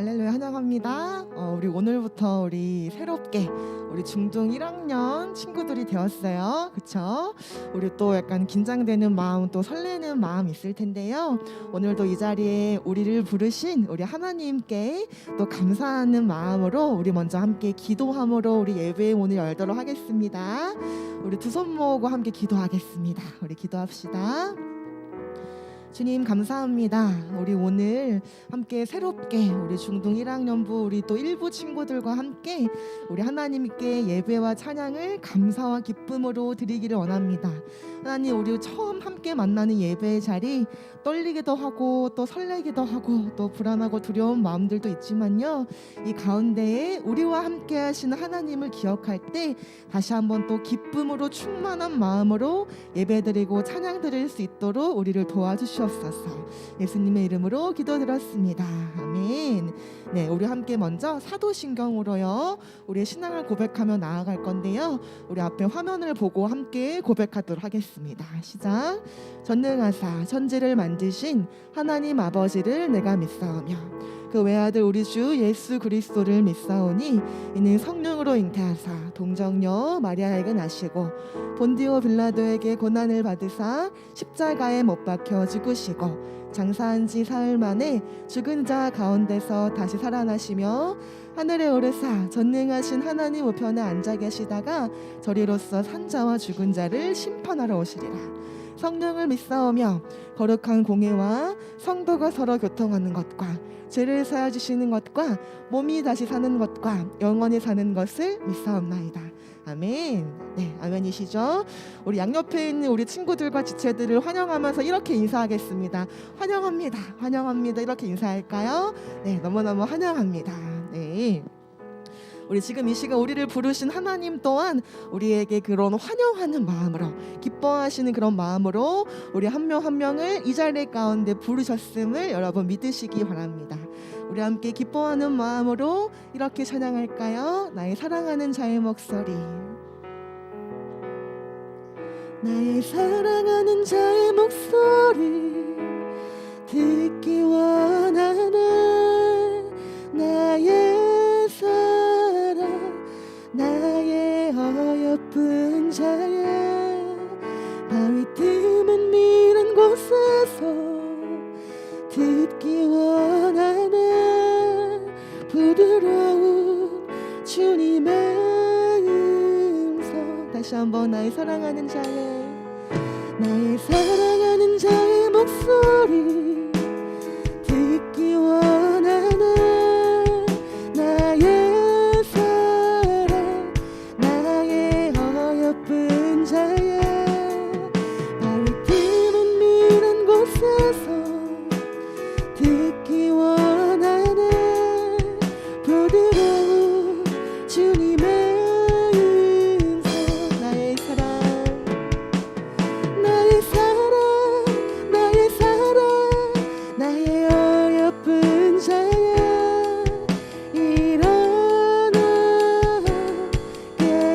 할렐루야 환영합니다. 우리 오늘부터 우리 새롭게 우리 중등 1학년 친구들이 되었어요. 그쵸? 우리 또 약간 긴장되는 마음 또 설레는 마음 있을 텐데요. 오늘도 이 자리에 우리를 부르신 우리 하나님께 또 감사하는 마음으로 우리 먼저 함께 기도함으로 우리 예배의 문을 열도록 하겠습니다. 우리 두 손 모으고 함께 기도하겠습니다. 우리 기도합시다. 주님 감사합니다. 우리 오늘 함께 새롭게 우리 중등 1학년부 우리 또 일부 친구들과 함께 우리 하나님께 예배와 찬양을 감사와 기쁨으로 드리기를 원합니다. 하나님, 우리 처음 함께 만나는 예배의 자리 떨리기도 하고 또 설레기도 하고 또 불안하고 두려운 마음들도 있지만요, 이 가운데에 우리와 함께 하시는 하나님을 기억할 때 다시 한번 또 기쁨으로 충만한 마음으로 예배드리고 찬양 드릴 수 있도록 우리를 도와주시옵소서. 예수님의 이름으로 기도드렸습니다. 아멘. 네, 우리 함께 먼저 사도신경으로요 우리의 신앙을 고백하며 나아갈 건데요, 우리 앞에 화면을 보고 함께 고백하도록 하겠습니다. 시작. 전능하사 천지를 만드신 하나님 아버지를 내가 믿사오며 그 외아들 우리 주 예수 그리스도를 믿사오니 이는 성령으로 잉태하사 동정녀 마리아에게 나시고 본디오 빌라도에게 고난을 받으사 십자가에 못 박혀 죽으시고 장사한 지 사흘 만에 죽은 자 가운데서 다시 살아나시며 하늘에 오르사 전능하신 하나님 우편에 앉아 계시다가 저리로서 산자와 죽은 자를 심판하러 오시리라. 성령을 믿사오며 거룩한 공회와 성도가 서로 교통하는 것과 죄를 사하여 주시는 것과 몸이 다시 사는 것과 영원히 사는 것을 믿사옵나이다. 아멘. 네, 아멘이시죠? 우리 양옆에 있는 우리 친구들과 지체들을 환영하면서 이렇게 인사하겠습니다. 환영합니다. 환영합니다. 이렇게 인사할까요? 네, 너무너무 환영합니다. 네. 우리 지금 이 시간 우리를 부르신 하나님 또한 우리에게 그런 환영하는 마음으로, 기뻐하시는 그런 마음으로 우리 한 명 한 명을 이 자리 가운데 부르셨음을 여러분 믿으시기 바랍니다. 우리 함께 기뻐하는 마음으로 이렇게 찬양할까요? 나의 사랑하는 자의 목소리. 나의 사랑하는 자의 목소리 듣기 원하네. 나의 사랑, 나의 어여쁜 자의 바위 틈은 미는 곳에서 듣기 원하네. 부드러운 주님의 음성. 다시 한번 나의 사랑하는 자의, 나의 사랑하는 자의 목소리 듣기 원하네. 나의 사랑, 나의 어여쁜 자의 바위 틈은 미는 곳에서 듣기 원하네. 부드러운 주님의 음성. 나의 사랑, 나의 사랑, 나의 사랑, 나의 어여쁜 자의 일어나게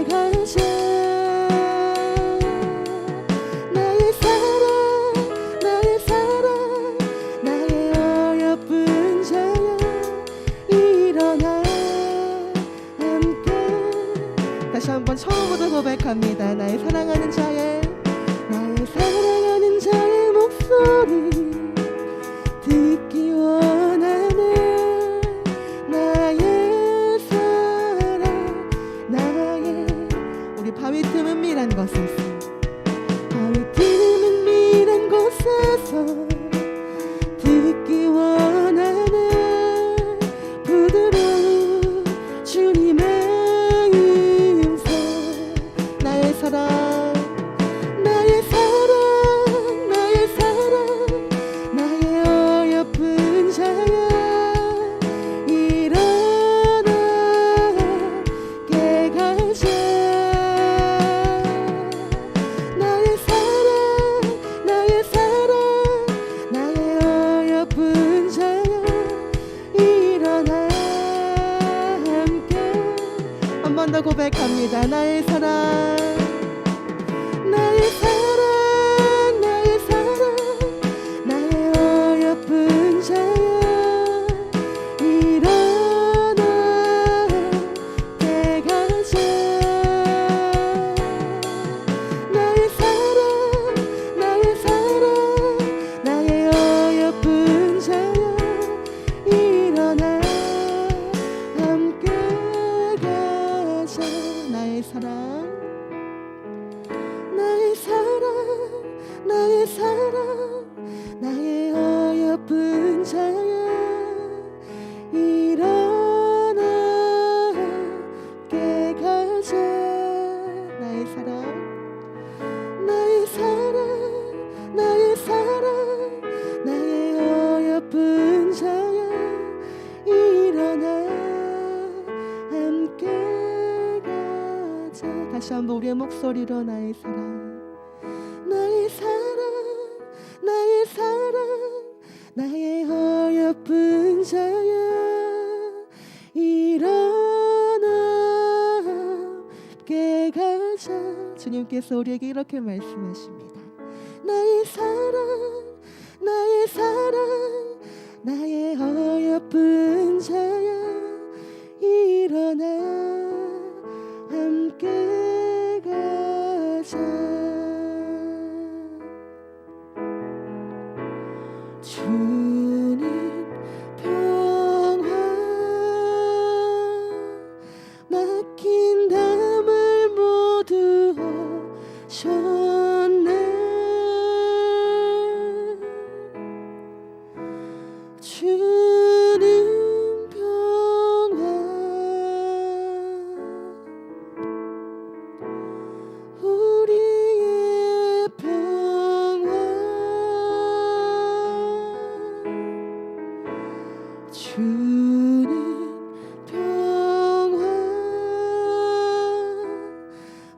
가자. 나의 사랑, 나의 사랑, 나의 어여쁜 자야 일어나 함께. 다시 한번 처음부터 고백합니다. 나의 사랑하는 자의, 나의 사랑하는 자의 목소리 듣기 원하네. 나의 사랑, 나의, 우리 바위 틈은 미란 곳에서, 바위 틈은 미란 곳에서 듣기 원하네. 부드러운 주님의 음성. 나의 사랑, 나의 사랑, 나의 사랑, 나의 어여쁜 자야 일어나게 가자. 나의 사랑, 나의 사랑, 나의 어여쁜 자야 일어나 함께. 한 번 더 고백합니다. 나의 사랑, 나의 사랑, 나의 사랑, 나의 어여쁜 자야 일어나 어여쁜 자야 일어나 함께 가자. 나의 사랑 나의 사랑 나의 사랑 나의 어여쁜 자야 일어나 함께 가자. 다시 한번 우리의 목소리로 나의 사랑 나의 사랑 나의 사랑 나의 어여쁜 자야 일어나 함께 가자. 주님께서 우리에게 이렇게 말씀하십니다. 나의 사랑 나의 사랑 나의 어여쁜 자야 일어나 함께 가자. 주님 평화 막힌 담을 모두 하셨네. 주님 평화 우리의 평화 주님 평화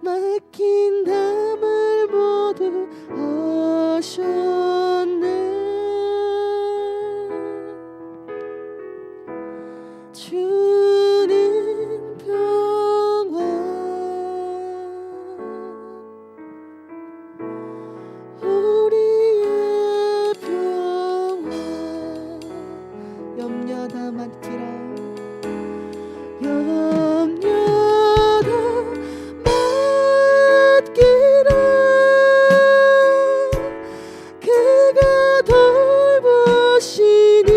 막힌 담을 모두 하셨네. 주님 평화 우리의 평화 염려 다 맡기라 염려 다 맡기라 그가 돌보시니.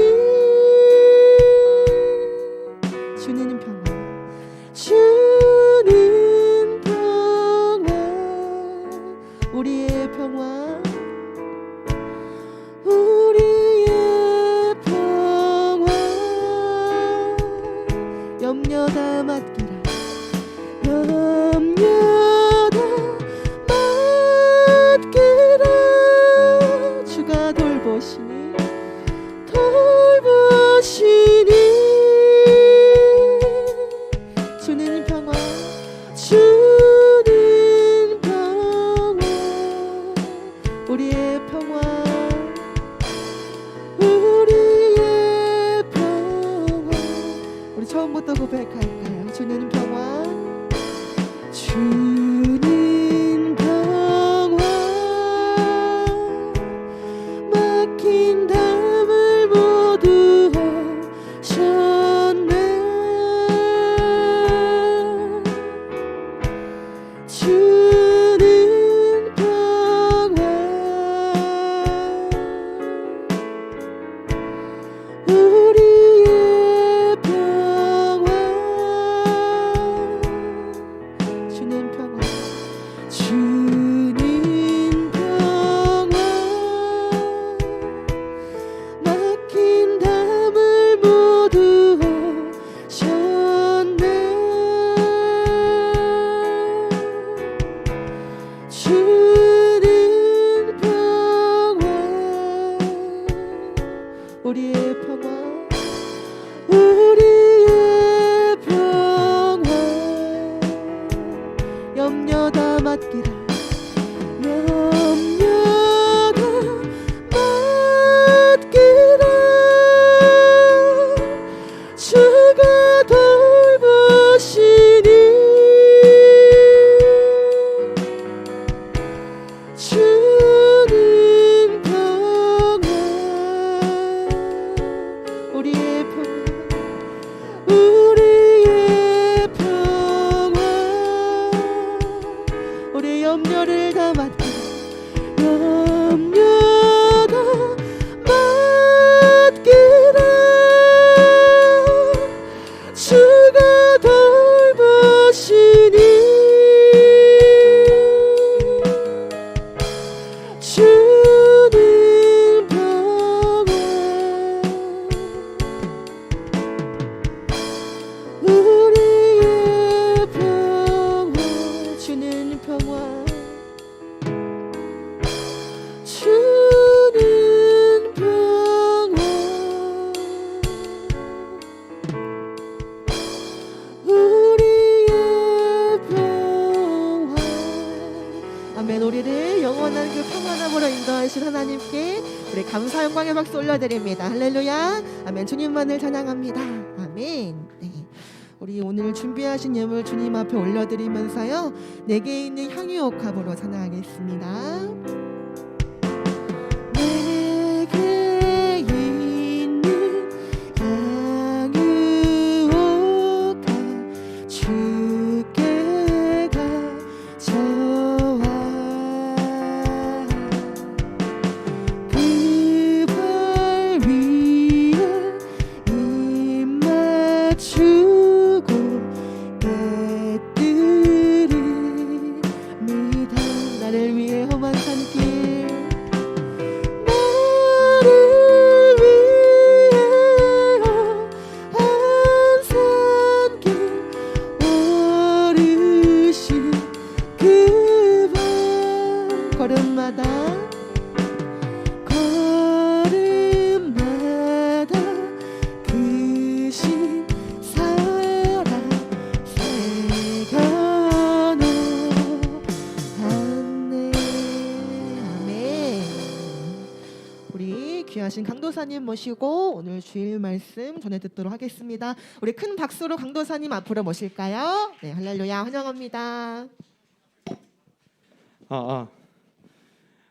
주님 평화 주님 평화 우리의 평화 우리의 평화 염려 다 맡기라 염려 다 맡기라 주가 돌보시니 돌보시니. 주님 평화 주님 평화 우리의 평화 우리의 평화. 우리 처음부터 고백할까요? 주님 평화 주님 평화 막힌 담을 모두 하셨네. 주님 평화 우리의 평화 주님 평화 주님 평화 막힌 담을 모두 하셨네. 주님 평화 우리의 평화 우리의 평화 염려 다 맡기라 염려 다 맡기라 주가 돌보시니. 주님 평화 영광의 박수 올려드립니다. 할렐루야. 아멘. 주님만을 찬양합니다. 아멘. 네. 우리 오늘 준비하신 예물 주님 앞에 올려드리면서요, 내게 있는 향유옥합으로 찬양하겠습니다. 내게 있는 향유옥합 주께 가져와 그 발 위에 입 맞추고 깨뜨립니다. 나를 위해 험한 산길 나를 위해 험한 산길 오르신 그 발 걸음마다 걸음마다 그 신사랑 새겨놓았네. 아멘. 우리 귀하신 강도사님 모시고 오늘 주일 말씀 전해 듣도록 하겠습니다. 우리 큰 박수로 강도사님 앞으로 모실까요? 네, 할렐루야 환영합니다.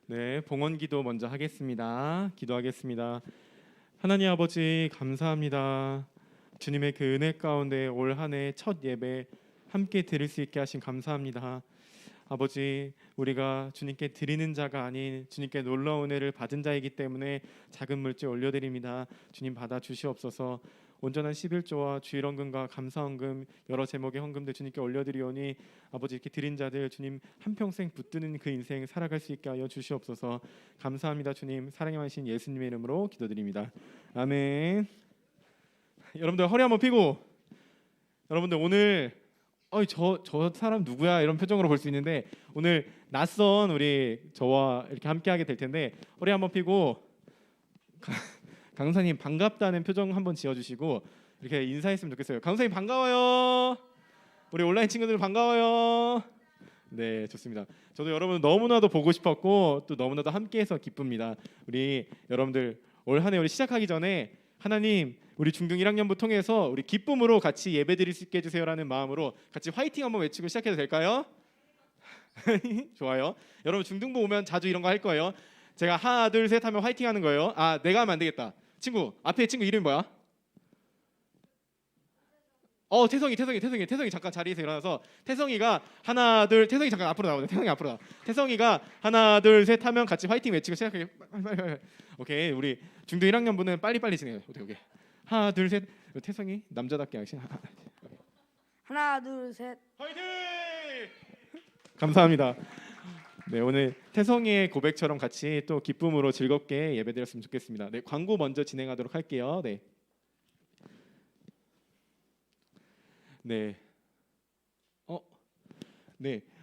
네, 봉헌기도 먼저 하겠습니다. 기도하겠습니다. 하나님 아버지 감사합니다. 주님의 그 은혜 가운데 올 한 해 첫 예배 함께 드릴 수 있게 하신 감사합니다. 아버지, 우리가 주님께 드리는 자가 아닌 주님께 놀라운 은혜를 받은 자이기 때문에 작은 물질 올려드립니다. 주님 받아 주시옵소서. 온전한 11조와 주일 헌금과 감사 헌금 여러 제목의 헌금들 주님께 올려드리오니 아버지, 이렇게 드린 자들 주님 한평생 붙드는 그 인생 살아갈 수 있게 하여 주시옵소서. 감사합니다. 주님, 사랑이 많으신 예수님의 이름으로 기도드립니다. 아멘. 여러분들 허리 한번 펴고, 여러분들 오늘 저 사람 누구야 이런 표정으로 볼 수 있는데 오늘 낯선 우리 저와 이렇게 함께하게 될 텐데 허리 한번 펴고 강사님 반갑다는 표정 한번 지어주시고 이렇게 인사했으면 좋겠어요. 강사님 반가워요. 우리 온라인 친구들 반가워요. 네, 좋습니다. 저도 여러분 너무나도 보고 싶었고 또 너무나도 함께해서 기쁩니다. 우리 여러분들 올 한 해 우리 시작하기 전에 하나님 우리 중등 1학년부 통해서 우리 기쁨으로 같이 예배드릴 수 있게 해주세요라는 마음으로 같이 화이팅 한번 외치고 시작해도 될까요? 좋아요. 여러분 중등부 오면 자주 이런 거 할 거예요. 제가 하나 둘 셋 하면 화이팅 하는 거예요. 내가 하면 안 되겠다. 친구 앞에 친구 이름이 뭐야? 태성이 잠깐 자리에서 일어나서 태성이가 하나 둘 태성이 잠깐 앞으로 나오자. 태성이 앞으로 나와. 태성이가 하나 둘 셋 하면 같이 화이팅 외치고 시작해. 오케이. 우리 중등 1학년분은 빨리빨리 진행해요. 오케이. 하나 둘 셋. 태성이 남자답게 하시. 하나 둘 셋. 화이팅! 감사합니다. 네, 오늘 태성이의 고백처럼 같이 또 기쁨으로 즐겁게 예배드렸으면 좋겠습니다. 네, 광고 먼저 진행하도록 할게요. 네.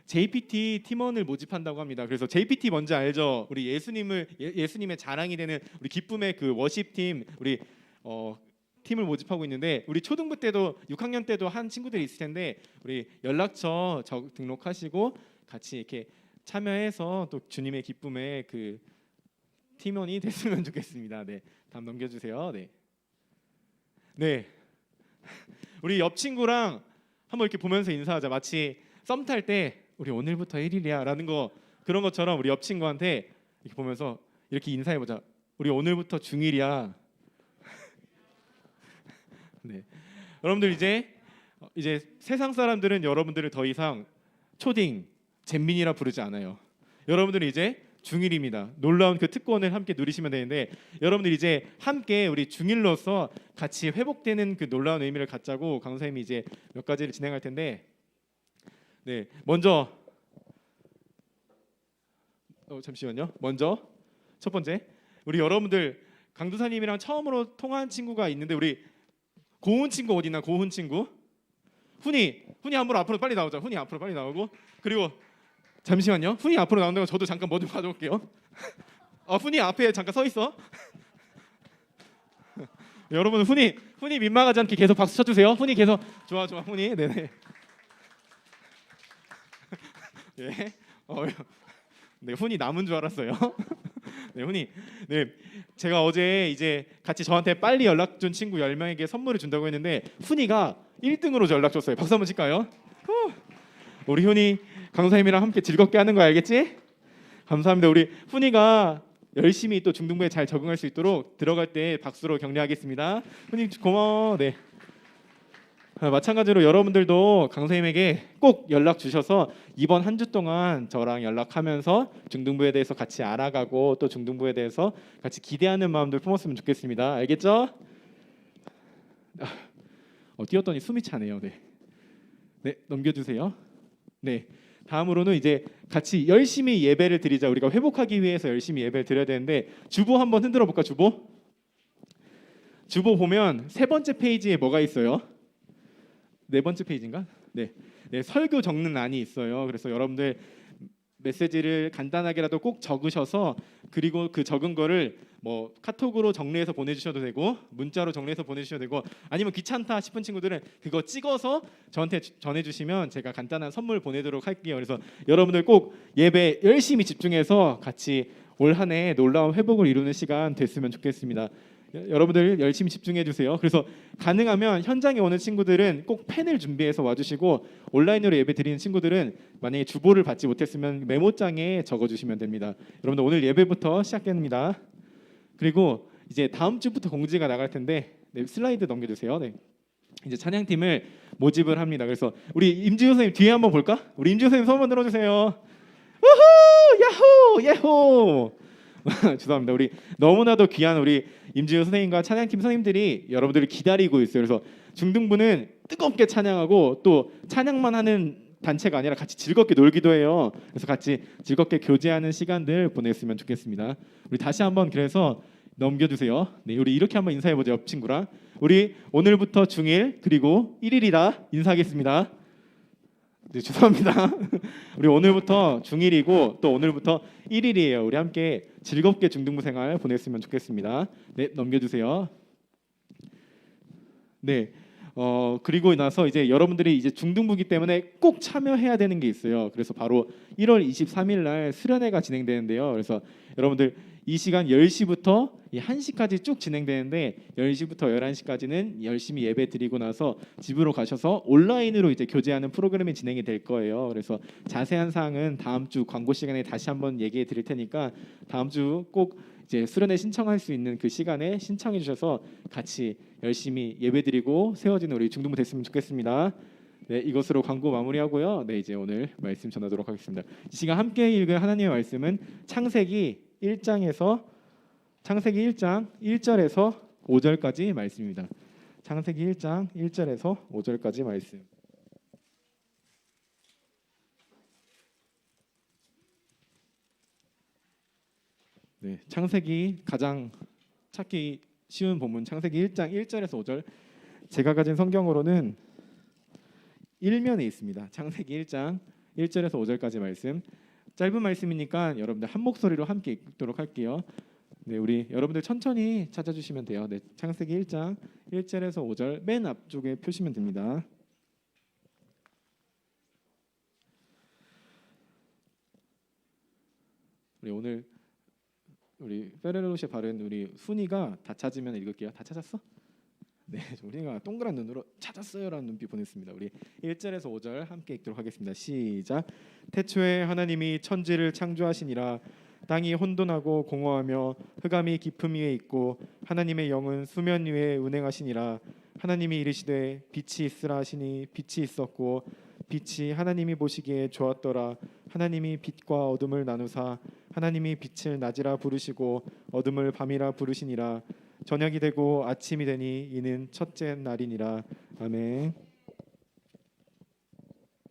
JPT 팀원을 모집한다고 합니다. 그래서 JPT 뭔지 알죠? 우리 예수님의 자랑이 되는 우리 기쁨의 그 워십 팀 우리 팀을 모집하고 있는데 우리 초등부 때도 6학년 때도 한 친구들이 있을 텐데 우리 연락처 등록하시고 같이 이렇게 참여해서 또 주님의 기쁨의 그 팀원이 됐으면 좋겠습니다. 네, 다음 넘겨주세요. 네. 우리 옆 친구랑 한번 이렇게 보면서 인사하자. 마치 썸 탈 때 우리 오늘부터 1일이야라는 거 그런 것처럼 우리 옆 친구한테 이렇게 보면서 이렇게 인사해보자. 우리 오늘부터 중1이야. 네. 여러분들 이제 세상 사람들은 여러분들을 더 이상 초딩, 잼민이라 부르지 않아요. 여러분들은 이제 중1입니다. 놀라운 그 특권을 함께 누리시면 되는데 여러분들 이제 함께 우리 중1로서 같이 회복되는 그 놀라운 의미를 갖자고 강사님이 이제 몇 가지를 진행할 텐데 네, 먼저 잠시만요. 먼저 첫 번째 우리 여러분들 강도사님이랑 처음으로 통화한 친구가 있는데 우리 고은 친구 어디 있나? 고은 친구 훈이 앞으로 빨리 나오자. 훈이 앞으로 빨리 나오고 그리고 잠시만요. 훈이 앞으로 나온다고 저도 잠깐 뭐 좀 가져올게요. 훈이 앞에 잠깐 서 있어. 여러분 훈이 민망하지 않게 계속 박수 쳐주세요. 훈이 계속 좋아 훈이 네네. 예. 네, 훈이 남은 줄 알았어요. 네, 훈이. 네, 제가 어제 이제 같이 저한테 빨리 연락 준 친구 10명에게 선물을 준다고 했는데 훈이가 1등으로 연락 줬어요. 박수 한번 칠까요? 후. 우리 훈이 강사님이랑 함께 즐겁게 하는 거 알겠지? 감사합니다. 우리 훈이가 열심히 또 중등부에 잘 적응할 수 있도록 들어갈 때 박수로 격려하겠습니다. 훈이 고마워. 네. 마찬가지로 여러분들도 강사님에게 꼭 연락 주셔서 이번 한 주 동안 저랑 연락하면서 중등부에 대해서 같이 알아가고 또 중등부에 대해서 같이 기대하는 마음들 품었으면 좋겠습니다. 알겠죠? 뛰었더니 숨이 차네요. 네, 네 넘겨주세요. 네, 다음으로는 이제 같이 열심히 예배를 드리자. 우리가 회복하기 위해서 열심히 예배를 드려야 되는데 주보 한번 흔들어 볼까? 주보 보면 세 번째 페이지에 뭐가 있어요? 네 번째 페이지인가? 네, 설교 적는 란이 있어요. 그래서 여러분들 메시지를 간단하게라도 꼭 적으셔서 그리고 그 적은 거를 뭐 카톡으로 정리해서 보내주셔도 되고 문자로 정리해서 보내주셔도 되고 아니면 귀찮다 싶은 친구들은 그거 찍어서 저한테 전해주시면 제가 간단한 선물 보내도록 할게요. 그래서 여러분들 꼭 예배 열심히 집중해서 같이 올 한 해 놀라운 회복을 이루는 시간 됐으면 좋겠습니다. 여러분들 열심히 집중해 주세요. 그래서 가능하면 현장에 오는 친구들은 꼭 펜을 준비해서 와주시고 온라인으로 예배 드리는 친구들은 만약에 주보를 받지 못했으면 메모장에 적어주시면 됩니다. 여러분들 오늘 예배부터 시작됩니다. 그리고 이제 다음 주부터 공지가 나갈 텐데 네, 슬라이드 넘겨주세요. 네. 이제 찬양팀을 모집을 합니다. 그래서 우리 임지호 선생님 뒤에 한번 볼까? 우리 임지호 선생님 손 한번 들어주세요. 우후 야호 예호. 죄송합니다. 우리 너무나도 귀한 우리 임지훈 선생님과 찬양팀 선생님들이 여러분들을 기다리고 있어요. 그래서 중등부는 뜨겁게 찬양하고 또 찬양만 하는 단체가 아니라 같이 즐겁게 놀기도 해요. 그래서 같이 즐겁게 교제하는 시간들 보냈으면 좋겠습니다. 우리 다시 한번 그래서 넘겨주세요. 네, 우리 이렇게 한번 인사해보죠. 옆 친구랑 우리 오늘부터 중1 그리고 1일이다 인사하겠습니다. 네, 죄송합니다. 우리 오늘부터 중1이고 또 오늘부터 1일이에요. 우리 함께 즐겁게 중등부 생활 보냈으면 좋겠습니다. 네, 넘겨주세요. 네, 그리고 나서 이제 여러분들이 이제 중등부기 때문에 꼭 참여해야 되는 게 있어요. 그래서 바로 1월 23일 날 수련회가 진행되는데요. 그래서 여러분들 이 시간 10시부터 1시까지 쭉 진행되는데 10시부터 11시까지는 열심히 예배 드리고 나서 집으로 가셔서 온라인으로 이제 교제하는 프로그램이 진행이 될 거예요. 그래서 자세한 사항은 다음 주 광고 시간에 다시 한번 얘기해 드릴 테니까 다음 주 꼭 이제 수련회 신청할 수 있는 그 시간에 신청해 주셔서 같이 열심히 예배 드리고 세워지는 우리 중등부 됐으면 좋겠습니다. 네, 이것으로 광고 마무리하고요. 네, 이제 오늘 말씀 전하도록 하겠습니다. 이 시간 함께 읽을 하나님의 말씀은 창세기 1장 1절에서 5절까지 말씀입니다. 창세기 1장 1절에서 5절까지 말씀. 네, 창세기 가장 찾기 쉬운 본문 창세기 1장 1절에서 5절. 제가 가진 성경으로는 1면에 있습니다. 창세기 1장 1절에서 5절까지 말씀. 짧은 말씀이니까 여러분들 한 목소리로 함께 읽도록 할게요. 네, 우리 여러분들 천천히 찾아주시면 돼요. 네, 창세기 1장 1절에서 5절 맨 앞쪽에 펴시면 됩니다. 오늘 우리 페레로시에 바른 우리 순이가 다 찾으면 읽을게요. 다 찾았어? 네, 우리가 동그란 눈으로 찾았어요라는 눈빛 보냈습니다. 우리 1절에서 5절 함께 읽도록 하겠습니다. 시작. 태초에 하나님이 천지를 창조하시니라. 땅이 혼돈하고 공허하며 흑암이 깊음 위에 있고 하나님의 영은 수면 위에 운행하시니라. 하나님이 이르시되 빛이 있으라 하시니 빛이 있었고 빛이 하나님이 보시기에 좋았더라. 하나님이 빛과 어둠을 나누사 하나님이 빛을 낮이라 부르시고 어둠을 밤이라 부르시니라. 저녁이 되고 아침이 되니 이는 첫째 날이니라. 아멘.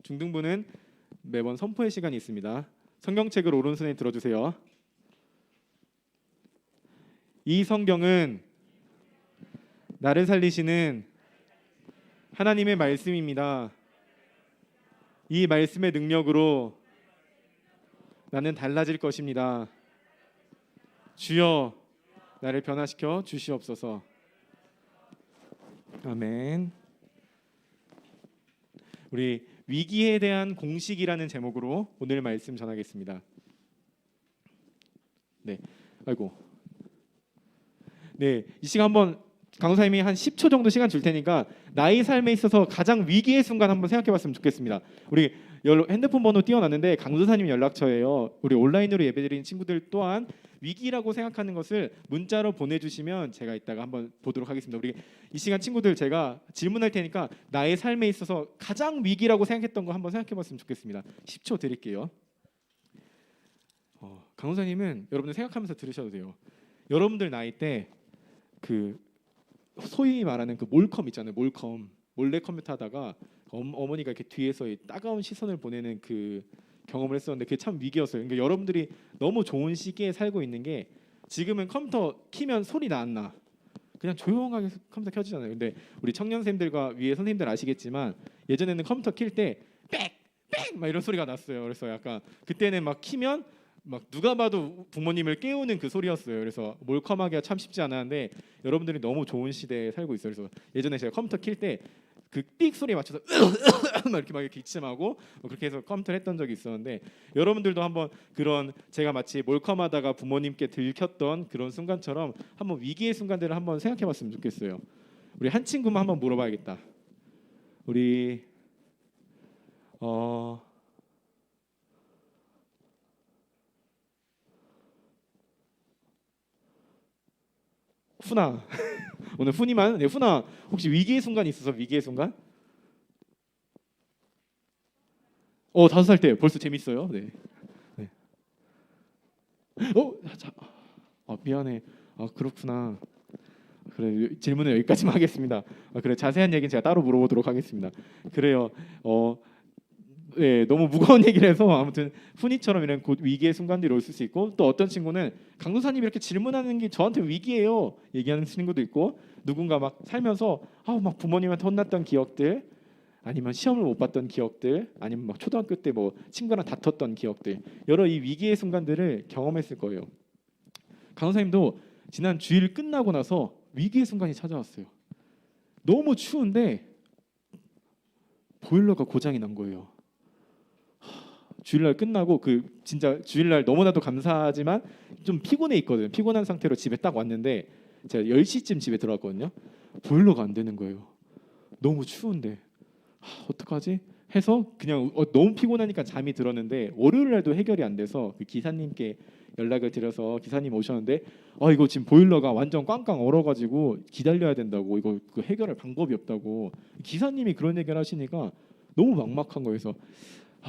중등부는 매번 선포의 시간이 있습니다. 성경책을 오른손에 들어주세요. 이 성경은 나를 살리시는 하나님의 말씀입니다. 이 말씀의 능력으로 나는 달라질 것입니다. 주여 나를 변화시켜 주시옵소서. 아멘. 우리 위기에 대한 공식이라는 제목으로 오늘 말씀 전하겠습니다. 네, 아이고. 네, 이 시간 한번 강사님이 한 10초 정도 시간 줄 테니까 나의 삶에 있어서 가장 위기의 순간 한번 생각해봤으면 좋겠습니다. 우리 핸드폰 번호 띄워놨는데 강도사님 연락처예요. 우리 온라인으로 예배드리는 친구들 또한 위기라고 생각하는 것을 문자로 보내주시면 제가 이따가 한번 보도록 하겠습니다. 우리 이 시간 친구들 제가 질문할 테니까 나의 삶에 있어서 가장 위기라고 생각했던 거 한번 생각해봤으면 좋겠습니다. 10초 드릴게요. 강도사님은 여러분들 생각하면서 들으셔도 돼요. 여러분들 나이 때 그 소위 말하는 그 몰컴 있잖아요. 몰컴 몰래 컴퓨터 하다가 어머니가 이렇게 뒤에서 이 따가운 시선을 보내는 그 경험을 했었는데 그게 참 위기였어요. 그러니까 여러분들이 너무 좋은 시기에 살고 있는 게 지금은 컴퓨터 키면 소리 나 안 나? 그냥 조용하게 컴퓨터 켜지잖아요. 근데 우리 청년생들과 위에 선생님들 아시겠지만 예전에는 컴퓨터 킬 때 빽빽 막 이런 소리가 났어요. 그래서 약간 그때는 막 키면 막 누가 봐도 부모님을 깨우는 그 소리였어요. 그래서 몰컴하기가 참 쉽지 않았는데 여러분들이 너무 좋은 시대에 살고 있어요. 그래서 예전에 제가 컴퓨터 킬 때 그 삑 소리에 맞춰서 막 이렇게 기침하고 그렇게 해서 컴퓨터를 했던 적이 있었는데 여러분들도 한번 그런 제가 마치 몰컴하다가 부모님께 들켰던 그런 순간처럼 한번 위기의 순간들을 한번 생각해봤으면 좋겠어요. 우리 한 친구만 한번 물어봐야겠다. 우리 훈아 오늘 훈이만. 네, 훈아 혹시 위기의 순간 있어서 위기의 순간? 5살 때 벌써 재밌어요. 네. 네. 미안해. 그렇구나. 그래 질문은 여기까지만 하겠습니다. 그래 자세한 얘기는 제가 따로 물어보도록 하겠습니다. 그래요. 네, 너무 무거운 얘기를 해서 아무튼 훈이처럼 이런 위기의 순간들이 올 수 있고 또 어떤 친구는 강도사님 이렇게 질문하는 게 저한테 위기예요 얘기하는 친구도 있고 누군가 막 살면서 막 부모님한테 혼났던 기억들 아니면 시험을 못 봤던 기억들 아니면 막 초등학교 때 뭐 친구랑 다퉜던 기억들 여러 이 위기의 순간들을 경험했을 거예요. 강도사님도 지난 주일 끝나고 나서 위기의 순간이 찾아왔어요. 너무 추운데 보일러가 고장이 난 거예요. 주일날 끝나고 그 진짜 주일날 너무나도 감사하지만 좀 피곤해 있거든요. 피곤한 상태로 집에 딱 왔는데 제가 10시쯤 집에 들어왔거든요. 보일러가 안 되는 거예요. 너무 추운데 어떡하지? 해서 그냥 너무 피곤하니까 잠이 들었는데 월요일 날도 해결이 안 돼서 그 기사님께 연락을 드려서 기사님 오셨는데 이거 지금 보일러가 완전 꽝꽝 얼어가지고 기다려야 된다고 이거 그 해결할 방법이 없다고 기사님이 그런 얘기를 하시니까 너무 막막한 거예요. 그래서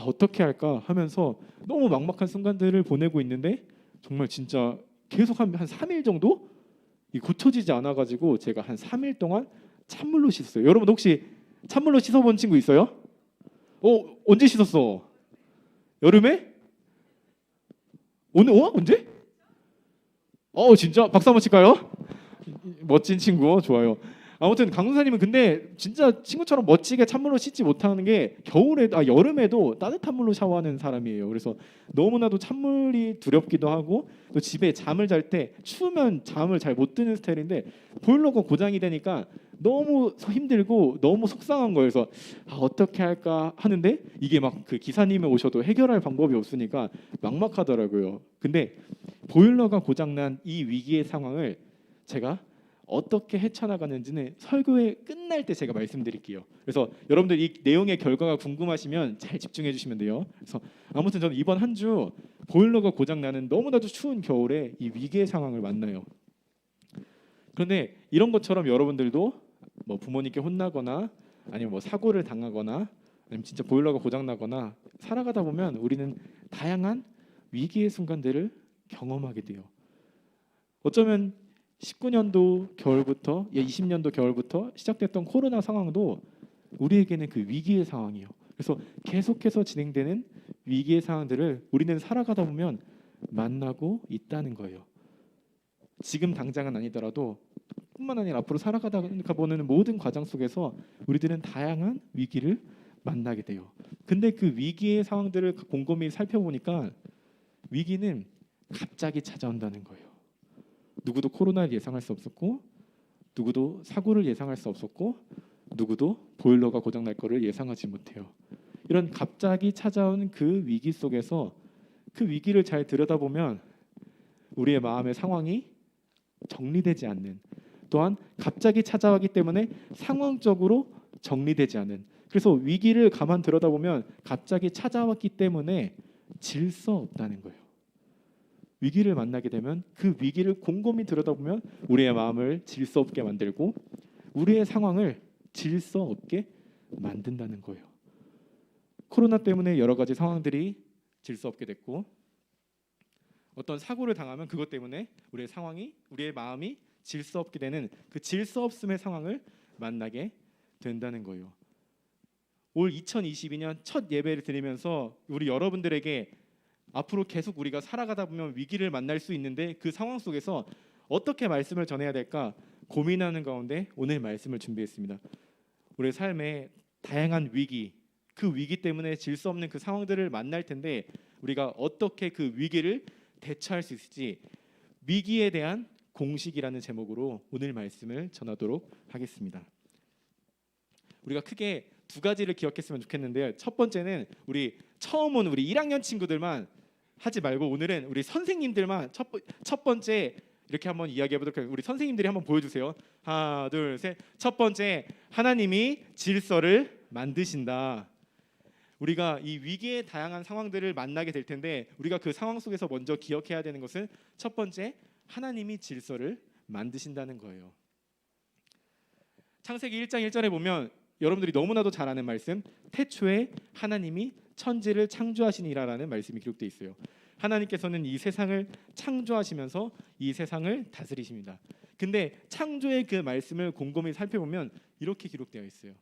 어떻게 할까 하면서 너무 막막한 순간들을 보내고 있는데 정말 진짜 계속 한 3일 정도 고쳐지지 않아가지고 제가 한 3일 동안 찬물로 씻었어요. 여러분 혹시 찬물로 씻어본 친구 있어요? 언제 씻었어? 여름에? 오늘 언제? 진짜 박수 한번 칠까요? 멋진 친구 좋아요. 아무튼 강도사님은 근데 진짜 친구처럼 멋지게 찬물로 씻지 못하는 게 여름에도 따뜻한 물로 샤워하는 사람이에요. 그래서 너무나도 찬물이 두렵기도 하고 또 집에 잠을 잘 때 추우면 잠을 잘 못 드는 스타일인데 보일러가 고장이 되니까 너무 힘들고 너무 속상한 거예요. 그래서 어떻게 할까 하는데 이게 막 그 기사님이 오셔도 해결할 방법이 없으니까 막막하더라고요. 근데 보일러가 고장난 이 위기의 상황을 제가 어떻게 헤쳐나가는지는 설교회 끝날 때 제가 말씀드릴게요. 그래서 여러분들 이 내용의 결과가 궁금하시면 잘 집중해 주시면 돼요. 그래서 아무튼 저는 이번 한 주 보일러가 고장나는 너무나도 추운 겨울에 이 위기의 상황을 만나요. 그런데 이런 것처럼 여러분들도 뭐 부모님께 혼나거나 아니면 뭐 사고를 당하거나 아니면 진짜 보일러가 고장나거나 살아가다 보면 우리는 다양한 위기의 순간들을 경험하게 돼요. 어쩌면 19년도 겨울부터 20년도 겨울부터 시작됐던 코로나 상황도 우리에게는 그 위기의 상황이에요. 그래서 계속해서 진행되는 위기의 상황들을 우리는 살아가다 보면 만나고 있다는 거예요. 지금 당장은 아니더라도 뿐만 아니라 앞으로 살아가다 보는 모든 과정 속에서 우리들은 다양한 위기를 만나게 돼요. 근데 그 위기의 상황들을 곰곰이 살펴보니까 위기는 갑자기 찾아온다는 거예요. 누구도 코로나를 예상할 수 없었고 누구도 사고를 예상할 수 없었고 누구도 보일러가 고장날 거를 예상하지 못해요. 이런 갑자기 찾아온 그 위기 속에서 그 위기를 잘 들여다보면 우리의 마음의 상황이 정리되지 않는, 또한 갑자기 찾아왔기 때문에 상황적으로 정리되지 않은, 그래서 위기를 가만 들여다보면 갑자기 찾아왔기 때문에 질서 없다는 거예요. 위기를 만나게 되면 그 위기를 곰곰이 들여다보면 우리의 마음을 질서 없게 만들고 우리의 상황을 질서 없게 만든다는 거예요. 코로나 때문에 여러 가지 상황들이 질서 없게 됐고, 어떤 사고를 당하면 그것 때문에 우리의 상황이, 우리의 마음이 질서 없게 되는 그 질서 없음의 상황을 만나게 된다는 거예요. 올 2022년 첫 예배를 드리면서 우리 여러분들에게 앞으로 계속 우리가 살아가다 보면 위기를 만날 수 있는데 그 상황 속에서 어떻게 말씀을 전해야 될까 고민하는 가운데 오늘 말씀을 준비했습니다. 우리 삶의 다양한 위기, 그 위기 때문에 질서 없는 그 상황들을 만날 텐데 우리가 어떻게 그 위기를 대처할 수 있을지, 위기에 대한 공식이라는 제목으로 오늘 말씀을 전하도록 하겠습니다. 우리가 크게 두 가지를 기억했으면 좋겠는데요. 첫 번째는 우리 처음 온 우리 1학년 친구들만 하지 말고 오늘은 우리 선생님들만 첫 번째 이렇게 한번 이야기해 보도록 할게요. 우리 선생님들이 한번 보여주세요. 하나, 둘, 셋. 첫 번째, 하나님이 질서를 만드신다. 우리가 이 위기의 다양한 상황들을 만나게 될 텐데 우리가 그 상황 속에서 먼저 기억해야 되는 것은 첫 번째, 하나님이 질서를 만드신다는 거예요. 창세기 1장 1절에 보면 여러분들이 너무나도 잘 아는 말씀, 태초에 하나님이 천지를 창조하시니라라는 말씀이 기록되어 있어요. 하나님께서는 이 세상을 창조하시면서 이 세상을 다스리십니다. 근데 창조의 그 말씀을 곰곰이 살펴보면 이렇게 기록되어 있어요.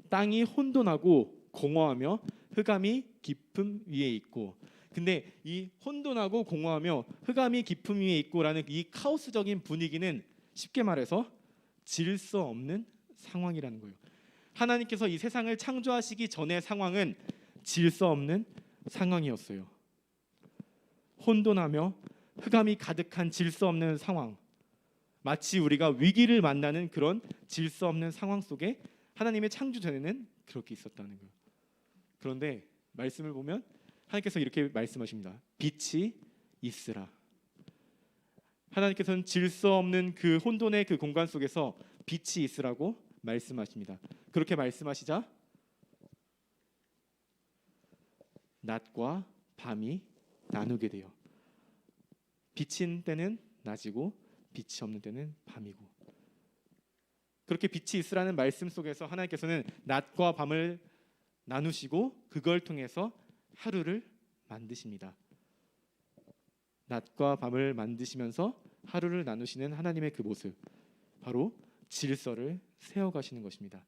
땅이 혼돈하고 공허하며 흑암이 깊음 위에 있고, 근데 이 혼돈하고 공허하며 흑암이 깊음 위에 있고라는 이 카오스적인 분위기는 쉽게 말해서 질서 없는 상황이라는 거예요. 하나님께서 이 세상을 창조하시기 전의 상황은 질서 없는 상황이었어요. 혼돈하며 흑암이 가득한 질서 없는 상황, 마치 우리가 위기를 만나는 그런 질서 없는 상황 속에 하나님의 창조 전에는 그렇게 있었다는 거예요. 그런데 말씀을 보면 하나님께서 이렇게 말씀하십니다. 빛이 있으라. 하나님께서는 질서 없는 그 혼돈의 그 공간 속에서 빛이 있으라고 말씀하십니다. 그렇게 말씀하시자 낮과 밤이 나누게 돼요. 빛인 때는 낮이고 빛이 없는 때는 밤이고, 그렇게 빛이 있으라는 말씀 속에서 하나님께서는 낮과 밤을 나누시고 그걸 통해서 하루를 만드십니다. 낮과 밤을 만드시면서 하루를 나누시는 하나님의 그 모습, 바로 질서를 세워가시는 것입니다.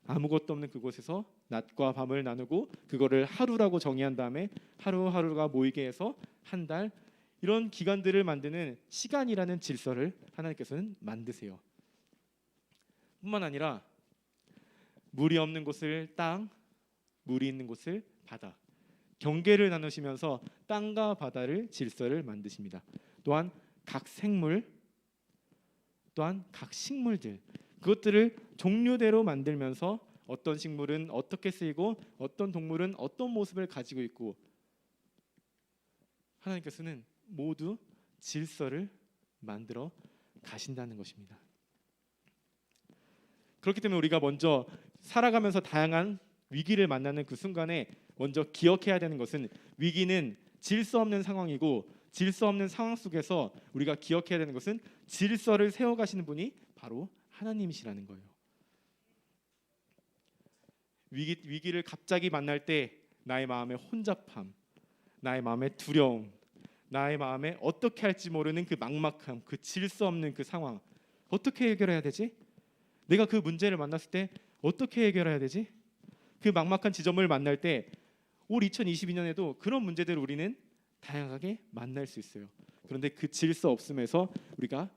아무것도 없는 그곳에서 낮과 밤을 나누고 그거를 하루라고 정의한 다음에 하루하루가 모이게 해서 한 달, 이런 기간들을 만드는 시간이라는 질서를 하나님께서는 만드세요. 뿐만 아니라 물이 없는 곳을 땅, 물이 있는 곳을 바다, 경계를 나누시면서 땅과 바다를 질서를 만드십니다. 또한 각 생물, 또한 각 식물들, 그것들을 종류대로 만들면서 어떤 식물은 어떻게 쓰이고 어떤 동물은 어떤 모습을 가지고 있고, 하나님께서는 모두 질서를 만들어 가신다는 것입니다. 그렇기 때문에 우리가 먼저 살아가면서 다양한 위기를 만나는 그 순간에 먼저 기억해야 되는 것은, 위기는 질서 없는 상황이고 질서 없는 상황 속에서 우리가 기억해야 되는 것은 질서를 세워가시는 분이 바로 하나님이시라는 거예요. 위기를 갑자기 만날 때 나의 마음의 혼잡함, 나의 마음의 두려움, 나의 마음에 어떻게 할지 모르는 그 막막함, 그 질서 없는 그 상황, 어떻게 해결해야 되지? 내가 그 문제를 만났을 때 어떻게 해결해야 되지? 그 막막한 지점을 만날 때 올 2022년에도 그런 문제들을 우리는 다양하게 만날 수 있어요. 그런데 그 질서 없음에서 우리가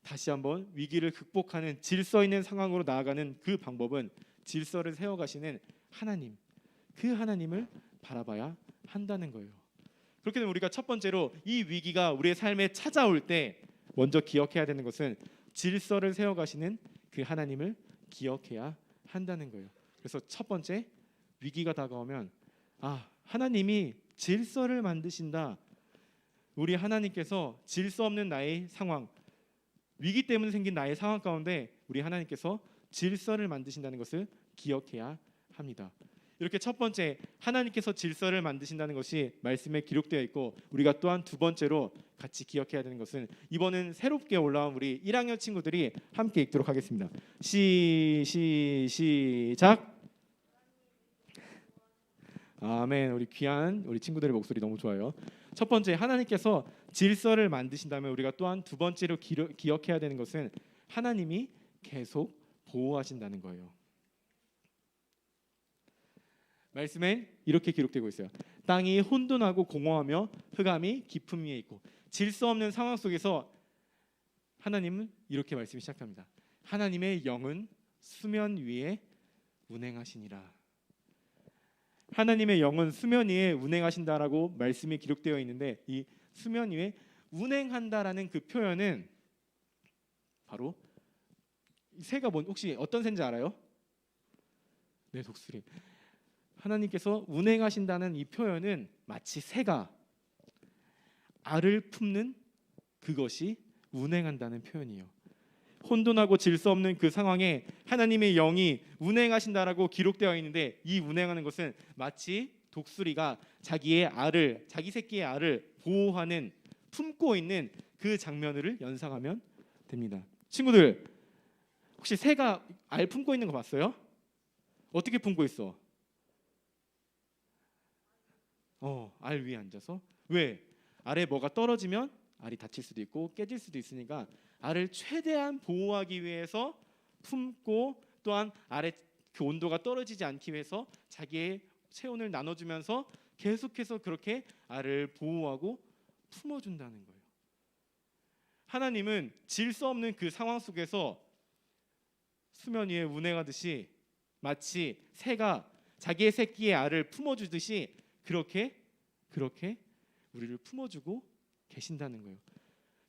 다시 한번 위기를 극복하는 질서 있는 상황으로 나아가는 그 방법은 질서를 세워가시는 하나님, 그 하나님을 바라봐야 한다는 거예요. 그렇게 되면 우리가 첫 번째로 이 위기가 우리의 삶에 찾아올 때 먼저 기억해야 되는 것은 질서를 세워가시는 그 하나님을 기억해야 한다는 거예요. 그래서 첫 번째, 위기가 다가오면 하나님이 질서를 만드신다, 우리 하나님께서 질서 없는 나의 상황, 위기 때문에 생긴 나의 상황 가운데 우리 하나님께서 질서를 만드신다는 것을 기억해야 합니다. 이렇게 첫 번째 하나님께서 질서를 만드신다는 것이 말씀에 기록되어 있고, 우리가 또한 두 번째로 같이 기억해야 되는 것은, 이번은 새롭게 올라온 우리 1학년 친구들이 함께 읽도록 하겠습니다. 시작. 아멘. 우리 귀한 우리 친구들의 목소리 너무 좋아요. 첫 번째, 하나님께서 질서를 만드신다면 우리가 또한 두 번째로 기억해야 되는 것은 하나님이 계속 보호하신다는 거예요. 말씀엔 이렇게 기록되고 있어요. 땅이 혼돈하고 공허하며 흑암이 깊음 위에 있고. 질서 없는 상황 속에서 하나님은 이렇게 말씀이 시작합니다. 하나님의 영은 수면 위에 운행하시니라. 하나님의 영은 수면 위에 운행하신다라고 말씀이 기록되어 있는데, 이 수면 위에 운행한다라는 그 표현은 바로 새가 혹시 어떤 새인지 알아요? 네, 독수리. 하나님께서 운행하신다는 이 표현은 마치 새가 알을 품는 그것이 운행한다는 표현이에요. 혼돈하고 질서 없는 그 상황에 하나님의 영이 운행하신다라고 기록되어 있는데, 이 운행하는 것은 마치 독수리가 자기 새끼의 알을 보호하는, 품고 있는 그 장면을 연상하면 됩니다. 친구들, 혹시 새가 알 품고 있는 거 봤어요? 어떻게 품고 있어? 알 위에 앉아서. 왜? 알에 뭐가 떨어지면 알이 다칠 수도 있고 깨질 수도 있으니까 알을 최대한 보호하기 위해서 품고, 또한 알의 그 온도가 떨어지지 않기 위해서 자기의 체온을 나눠주면서 계속해서 그렇게 알을 보호하고 품어준다는 거예요. 하나님은 질서 없는 그 상황 속에서 수면 위에 운행하듯이, 마치 새가 자기의 새끼의 알을 품어주듯이 그렇게 우리를 품어주고 계신다는 거예요.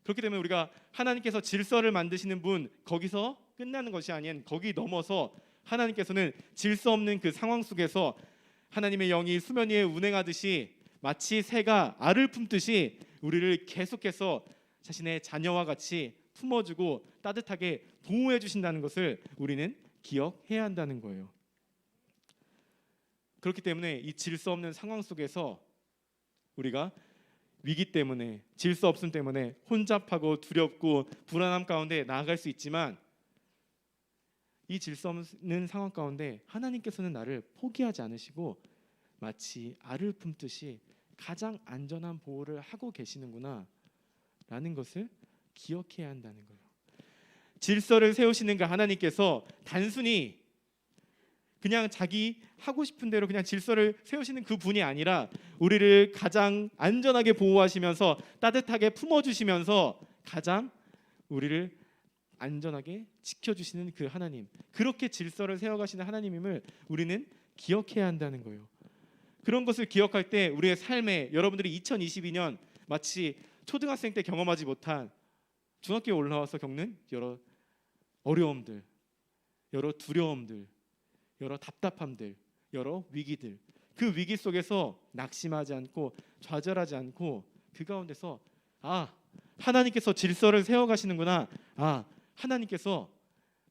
그렇기 때문에 우리가 하나님께서 질서를 만드시는 분, 거기서 끝나는 것이 아닌 거기 넘어서 하나님께서는 질서 없는 그 상황 속에서 하나님의 영이 수면 위에 운행하듯이, 마치 새가 알을 품듯이 우리를 계속해서 자신의 자녀와 같이 품어주고 따뜻하게 보호해 주신다는 것을 우리는 기억해야 한다는 거예요. 그렇기 때문에 이 질서 없는 상황 속에서 우리가 위기 때문에, 질서 없음 때문에 혼잡하고 두렵고 불안함 가운데 나아갈 수 있지만, 이 질서 없는 상황 가운데 하나님께서는 나를 포기하지 않으시고 마치 알을 품듯이 가장 안전한 보호를 하고 계시는구나 라는 것을 기억해야 한다는 거예요. 질서를 세우시는 그 하나님께서 단순히 그냥 자기 하고 싶은 대로 그냥 질서를 세우시는 그 분이 아니라, 우리를 가장 안전하게 보호하시면서 따뜻하게 품어주시면서 가장 우리를 안전하게 지켜주시는 그 하나님, 그렇게 질서를 세워가시는 하나님임을 우리는 기억해야 한다는 거예요. 그런 것을 기억할 때 우리의 삶에, 여러분들이 2022년 마치 초등학생 때 경험하지 못한 중학교에 올라와서 겪는 여러 어려움들, 여러 두려움들, 여러 답답함들, 여러 위기들, 그 위기 속에서 낙심하지 않고 좌절하지 않고 그 가운데서 하나님께서 질서를 세워가시는구나, 하나님께서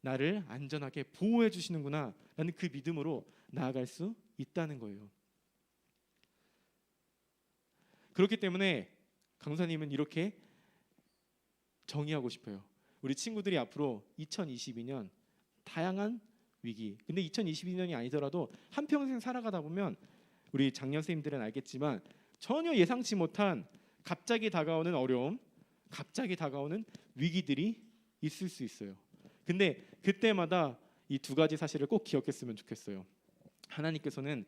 나를 안전하게 보호해 주시는구나 라는 그 믿음으로 나아갈 수 있다는 거예요. 그렇기 때문에 강사님은 이렇게 정의하고 싶어요. 우리 친구들이 앞으로 2022년 다양한 위기, 근데 2022년이 아니더라도 한평생 살아가다 보면 우리 장년 선생님들은 알겠지만 전혀 예상치 못한 갑자기 다가오는 어려움, 갑자기 다가오는 위기들이 있을 수 있어요. 근데 그때마다 이 두 가지 사실을 꼭 기억했으면 좋겠어요. 하나님께서는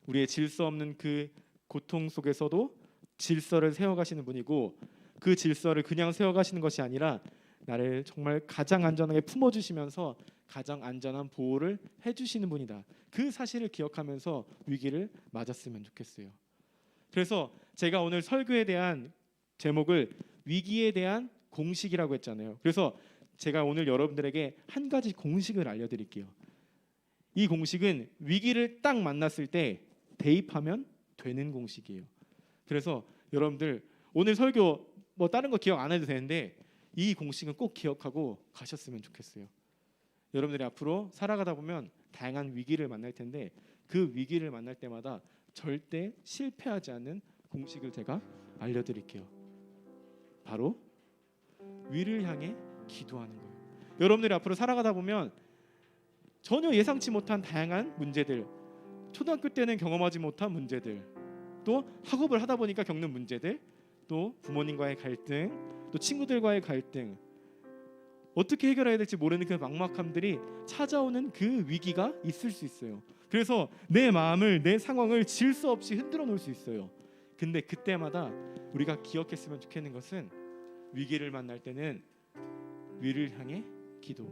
우리의 질서 없는 그 고통 속에서도 질서를 세워가시는 분이고, 그 질서를 그냥 세워가시는 것이 아니라 나를 정말 가장 안전하게 품어주시면서 가장 안전한 보호를 해주시는 분이다. 그 사실을 기억하면서 위기를 맞았으면 좋겠어요. 그래서 제가 오늘 설교에 대한 제목을 위기에 대한 공식이라고 했잖아요. 그래서 제가 오늘 여러분들에게 한 가지 공식을 알려드릴게요. 이 공식은 위기를 딱 만났을 때 대입하면 되는 공식이에요. 그래서 여러분들 오늘 설교 뭐 다른 거 기억 안 해도 되는데 이 공식은 꼭 기억하고 가셨으면 좋겠어요. 여러분들이 앞으로 살아가다 보면 다양한 위기를 만날 텐데 그 위기를 만날 때마다 절대 실패하지 않는 공식을 제가 알려드릴게요. 바로 위를 향해 기도하는 거예요. 여러분들이 앞으로 살아가다 보면 전혀 예상치 못한 다양한 문제들, 초등학교 때는 경험하지 못한 문제들, 또 학업을 하다 보니까 겪는 문제들, 또 부모님과의 갈등, 또 친구들과의 갈등, 어떻게 해결해야 될지 모르는 그 막막함들이 찾아오는 그 위기가 있을 수 있어요. 그래서 내 마음을, 내 상황을 질서 없이 흔들어 놓을 수 있어요. 근데 그때마다 우리가 기억했으면 좋겠는 것은 위기를 만날 때는 위를 향해 기도,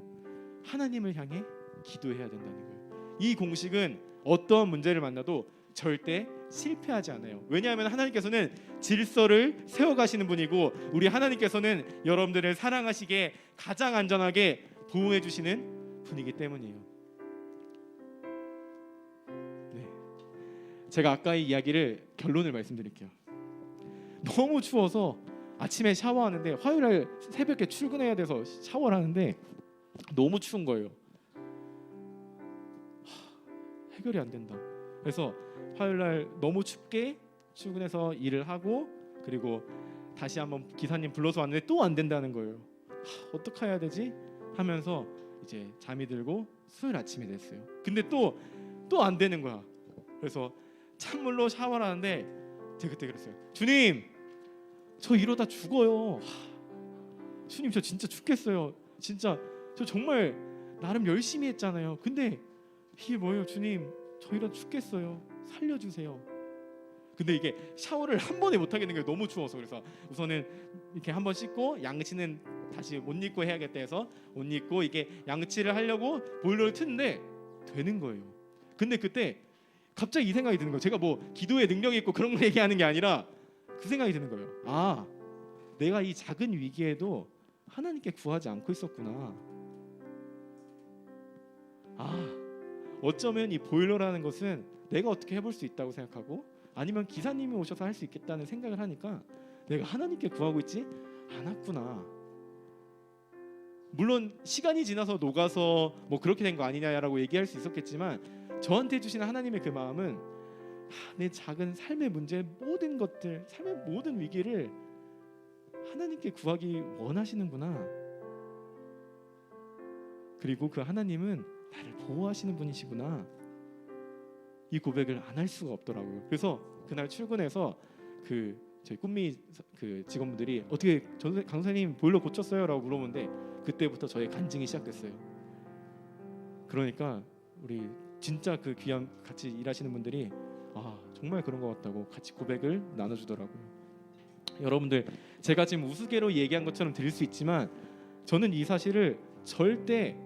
하나님을 향해 기도해야 된다는 거예요. 이 공식은 어떠한 문제를 만나도 절대 실패하지 않아요. 왜냐하면 하나님께서는 질서를 세워가시는 분이고 우리 하나님께서는 여러분들을 사랑하시게 가장 안전하게 보호해 주시는 분이기 때문이에요. 네. 제가 아까 이 이야기를 결론을 말씀드릴게요. 너무 추워서 아침에 샤워하는데 화요일날 새벽에 출근해야 돼서 샤워를 하는데 너무 추운 거예요. 해결이 안 된다. 그래서 화요일날 너무 춥게 출근해서 일을 하고 그리고 다시 한번 기사님 불러서 왔는데 또 안 된다는 거예요. 어떻게 해야 되지? 하면서 이제 잠이 들고 수요일 아침이 됐어요. 근데 또 안 되는 거야. 그래서 찬물로 샤워를 하는데 제가 그때 그랬어요. 주님, 저 이러다 죽어요. 주님, 저 진짜 죽겠어요. 진짜 저 정말 나름 열심히 했잖아요. 근데 이게 뭐예요? 주님, 저 이러다 죽겠어요. 살려주세요. 근데 이게 샤워를 한 번에 못 하겠는 게 너무 추워서 그래서 우선은 이렇게 한 번 씻고 양치는 다시 옷 입고 해야겠다 해서 옷 입고 이게 양치를 하려고 보일러를 트는데 되는 거예요. 근데 그때 갑자기 이 생각이 드는 거예요. 제가 뭐 기도의 능력이 있고 그런 걸 얘기하는 게 아니라 그 생각이 드는 거예요. 아, 내가 이 작은 위기에도 하나님께 구하지 않고 있었구나. 아, 어쩌면 이 보일러라는 것은 내가 어떻게 해볼 수 있다고 생각하고 아니면 기사님이 오셔서 할 수 있겠다는 생각을 하니까 내가 하나님께 구하고 있지 않았구나. 물론 시간이 지나서 녹아서 뭐 그렇게 된 거 아니냐라고 얘기할 수 있었겠지만 저한테 주시는 하나님의 그 마음은 내 작은 삶의 문제 모든 것들, 삶의 모든 위기를 하나님께 구하기 원하시는구나. 그리고 그 하나님은 나를 보호하시는 분이시구나. 이 고백을 안 할 수가 없더라고요. 그래서 그날 출근해서 그 저희 꿈미 그 직원분들이 어떻게 강 선생님 보일러 고쳤어요?라고 물어보는데 그때부터 저의 간증이 시작됐어요. 그러니까 우리 진짜 그 귀한 같이 일하시는 분들이 아, 정말 그런 것 같다고 같이 고백을 나눠주더라고요. 여러분들, 제가 지금 우스개로 얘기한 것처럼 들릴 수 있지만 저는 이 사실을 절대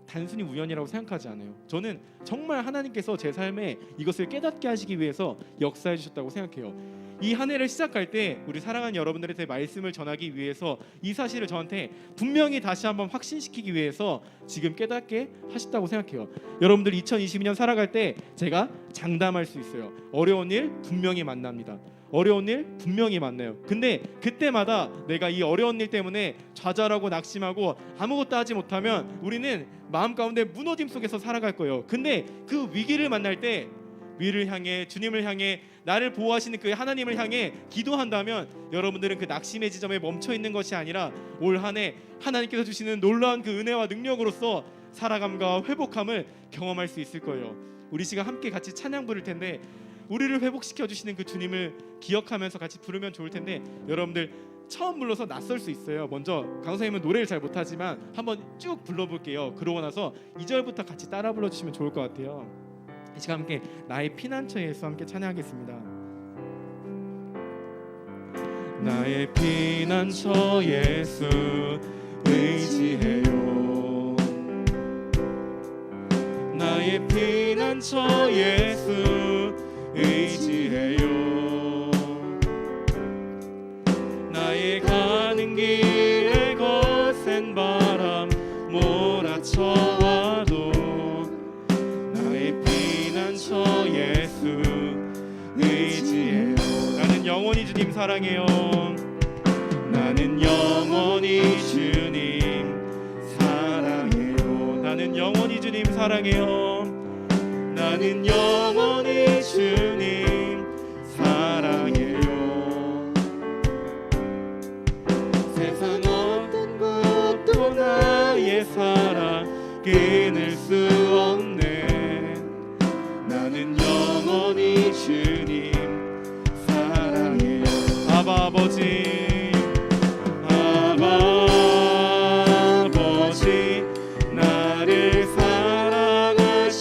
단순히 우연이라고 생각하지 않아요. 저는 정말 하나님께서 제 삶에 이것을 깨닫게 하시기 위해서 역사해 주셨다고 생각해요. 이 한 해를 시작할 때 우리 사랑하는 여러분들한테 말씀을 전하기 위해서 이 사실을 저한테 분명히 다시 한번 확신시키기 위해서 지금 깨닫게 하셨다고 생각해요. 여러분들 2022년 살아갈 때 제가 장담할 수 있어요. 어려운 일 분명히 만납니다. 어려운 일 분명히 만나요. 근데 그때마다 내가 이 어려운 일 때문에 좌절하고 낙심하고 아무것도 하지 못하면 우리는 마음 가운데 무너짐 속에서 살아갈 거예요. 근데 그 위기를 만날 때 위를 향해, 주님을 향해, 나를 보호하시는 그 하나님을 향해 기도한다면 여러분들은 그 낙심의 지점에 멈춰 있는 것이 아니라 올 한 해 하나님께서 주시는 놀라운 그 은혜와 능력으로서 살아감과 회복함을 경험할 수 있을 거예요. 우리 시간 함께 같이 찬양 부를 텐데 우리를 회복시켜 주시는 그 주님을 기억하면서 같이 부르면 좋을 텐데 여러분들 처음 불러서 낯설 수 있어요. 먼저 강 선생님은 노래를 잘 못하지만 한번 쭉 불러볼게요. 그러고 나서 2절부터 같이 따라 불러주시면 좋을 것 같아요. 이 시간 함께 나의 피난처 예수 함께 찬양하겠습니다. 나의 피난처 예수 의지해요. 나의 피난처 예수 의지해요. 나의 가는 길에 거센 바람 몰아쳐와도 나의 피난처 예수 의지해요. 나는 영원히 주님 사랑해요. 영원히 주님 사랑해요. 나는 영원히 주님 사랑해요. 나는 영원히 주님 사랑해요. 세상 어떤 것도 나의 사랑 끊을 수 없네. 나는 영원히 주님 사랑해요. 아바 아버지, 아바 아버지, 나를 사랑하시니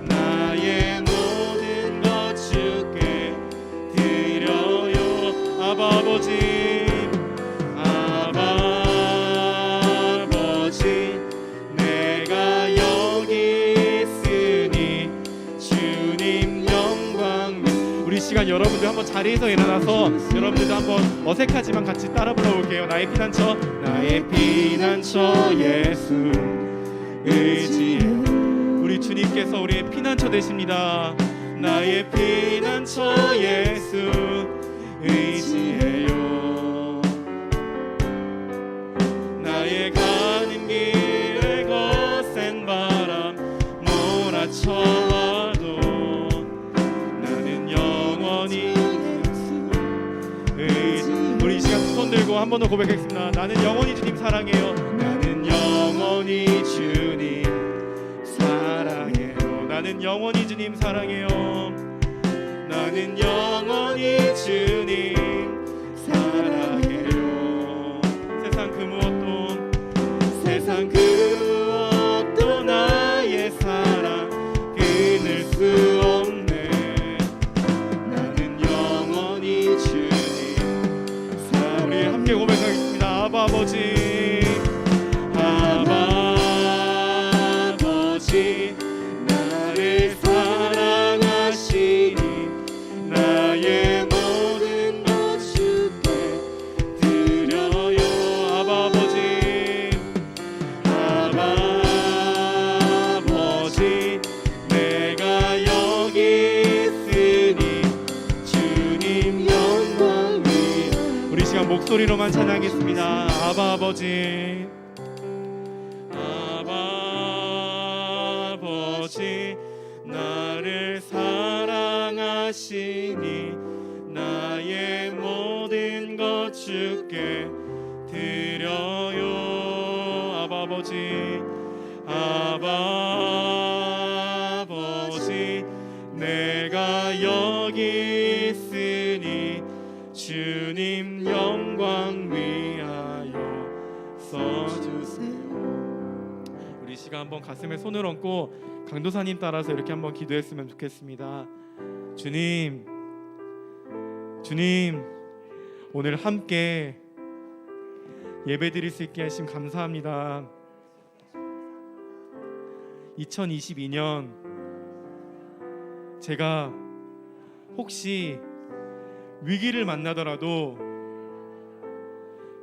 나의 모든 것 주께 드려요. 아바 아버지, 아바 아버지, 내가 여기 있으니 주님 영광. 우리 시간 여러분들 한번 자리에서 일어나서 여러분들도 한번 어색하지만 같이 따라 불러볼게요. 나의 피난처, 나의 피난처 예수 의지해. 우리 주님께서 우리의 피난처 되십니다. 나의 피난처 예수 의지해요. 나의 가는 길에 거센 바람 몰아쳐와도 나는 영원히 의지. 우리 이 시간 두 손 들고 한 번 더 고백하겠습니다. 나는 영원히 주님 사랑해요. 나는 영원히 주님 사랑해요. 나는 영원히 주님 사랑해요. 나는 영원히 주님 사랑해요. 세상 그 무엇도, 세상 그 무엇도 나의 사랑 끊을 수 없네. 나는 영원히 주님 사랑. 우리 함께 고백하겠습니다. 아바 아버지, 아바 아버지, 나를 사랑하시니 나의 모든 것 주께 드려요. 아바 아버지, 아바 아버지, 내가 여기 있으니 주님 영광 위. 우리 시간 목소리로만 찬양하겠습니다. 아바 아버지, 아바 아버지, 나를 사랑하시니 나의 모든 것 주께 드려요. 아바 아버지, 아바 아버지, 내가 여기 있으니 주님 영광 위하여 써주세요. 우리 시간 한번 가슴에 손을 얹고 강도사님 따라서 이렇게 한번 기도했으면 좋겠습니다. 주님, 주님, 오늘 함께 예배드릴 수 있게 하심 감사합니다. 2022년 제가 혹시 위기를 만나더라도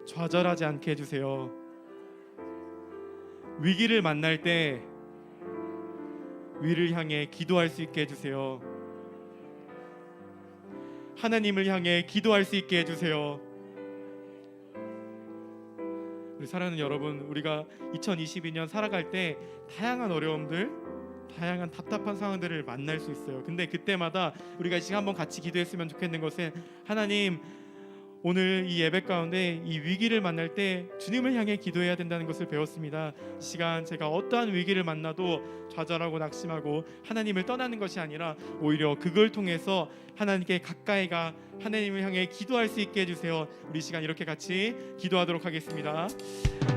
좌절하지 않게 해주세요. 위기를 만날 때 위를 향해 기도할 수 있게 해주세요. 하나님을 향해 기도할 수 있게 해주세요. 우리 사랑하는 여러분, 우리가 2022년 살아갈 때 다양한 어려움들, 다양한 답답한 상황들을 만날 수 있어요. 근데 그때마다 우리가 지금 한번 같이 기도했으면 좋겠는 것은, 하나님, 오늘 이 예배 가운데 이 위기를 만날 때 주님을 향해 기도해야 된다는 것을 배웠습니다. 이 시간 제가 어떠한 위기를 만나도 좌절하고 낙심하고 하나님을 떠나는 것이 아니라 오히려 그걸 통해서 하나님께 가까이 가 하나님을 향해 기도할 수 있게 해주세요. 우리 시간 이렇게 같이 기도하도록 하겠습니다.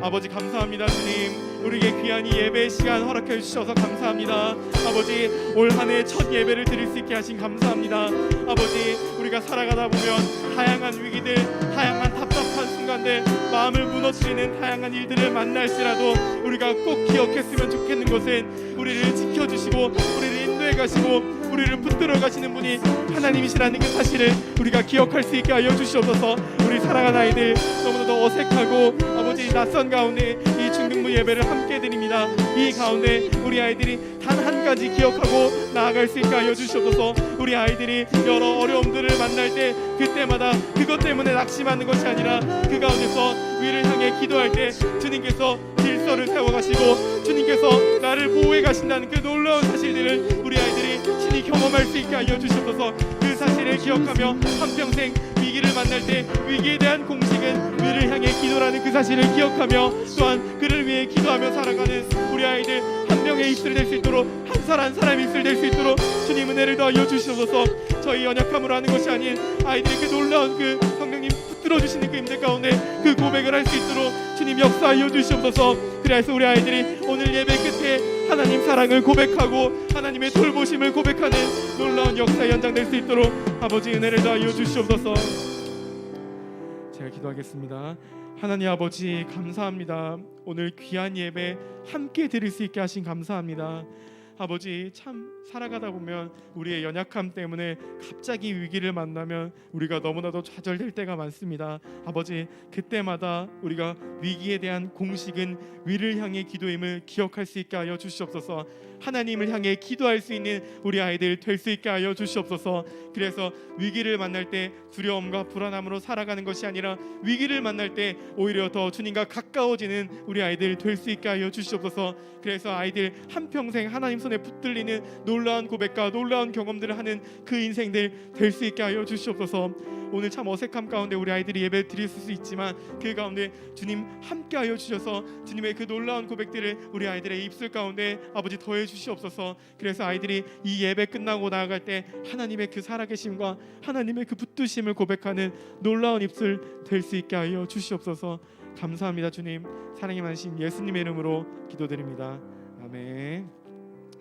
아버지 감사합니다. 주님, 우리에게 귀한 이 예배 시간 허락해 주셔서 감사합니다. 아버지, 올 한 해 첫 예배를 드릴 수 있게 하신 감사합니다. 아버지, 우리가 살아가다 보면 다양한 위기들, 다양한 답답한 순간들, 마음을 무너뜨리는 다양한 일들을 만날지라도 우리가 꼭 기억했으면 좋겠는 것은 우리를 지켜주시고 우리를 인도해 가시고 우리를 붙들어 가시는 분이 하나님이시라는 그 사실을 우리가 기억할 수 있게 하여 주시옵소서. 우리 사랑하는 아이들, 너무나도 어색하고 아버지 낯선 가운데 이 중등 안부 예배를 함께 드립니다. 이 가운데 우리 아이들이 단 한 가지 기억하고 나아갈 수 있게 하여 주시옵소서. 우리 아이들이 여러 어려움들을 만날 때 그때마다 그것 때문에 낙심하는 것이 아니라 그 가운데서 위를 향해 기도할 때 주님께서 질서를 세워가시고 주님께서 나를 보호해 가신다는 그 놀라운 사실들을 우리 아이들이 친히 경험할 수 있게 하여 주시옵소서. 그 사실을 기억하며 한평생 위기를 만날 때 위기에 대한 공식은 위를 향해 기도라는 그 사실을 기억하며 또한 그를 위해 기도하며 살아가는 우리 아이들 한 명의 입술 될 수 있도록 한 살 한 사람의 입술 될 수 있도록 주님 은혜를 더하여 주시옵소서. 저희 연약함으로 하는 것이 아닌 아이들의 그 놀라운 그 성령님 붙들어 주시는 그 힘들 가운데 그 고백을 할 수 있도록 주님 역사하여 주시옵소서. 그래서 우리 아이들이 오늘 예배 끝에 하나님 사랑을 고백하고 하나님의 돌보심을 고백하는 놀라운 역사의 현장 될 수 있도록 아버지 은혜를 더하여 주시옵소서. 제가 기도하겠습니다. 하나님 아버지 감사합니다. 오늘 귀한 예배 함께 드릴 수 있게 하신 감사합니다. 아버지 참 살아가다 보면 우리의 연약함 때문에 갑자기 위기를 만나면 우리가 너무나도 좌절될 때가 많습니다. 아버지 그때마다 우리가 위기에 대한 공식은 위를 향해 기도임을 기억할 수 있게 하여 주시옵소서. 하나님을 향해 기도할 수 있는 우리 아이들 될 수 있게 하여 주시옵소서. 그래서 위기를 만날 때 두려움과 불안함으로 살아가는 것이 아니라 위기를 만날 때 오히려 더 주님과 가까워지는 우리 아이들 될 수 있게 하여 주시옵소서. 그래서 아이들 한평생 하나님 손에 붙들리는 놀라운 고백과 놀라운 경험들을 하는 그 인생들 될 수 있게 하여 주시옵소서. 오늘 참 어색함 가운데 우리 아이들이 예배 드릴 수 있지만 그 가운데 주님 함께하여 주셔서 주님의 그 놀라운 고백들을 우리 아이들의 입술 가운데 아버지 더해 주시옵소서. 그래서 아이들이 이 예배 끝나고 나아갈 때 하나님의 그 살아계심과 하나님의 그 붙드심을 고백하는 놀라운 입술 될 수 있게 하여 주시옵소서. 감사합니다. 주님 사랑이 많으신 예수님의 이름으로 기도드립니다. 아멘.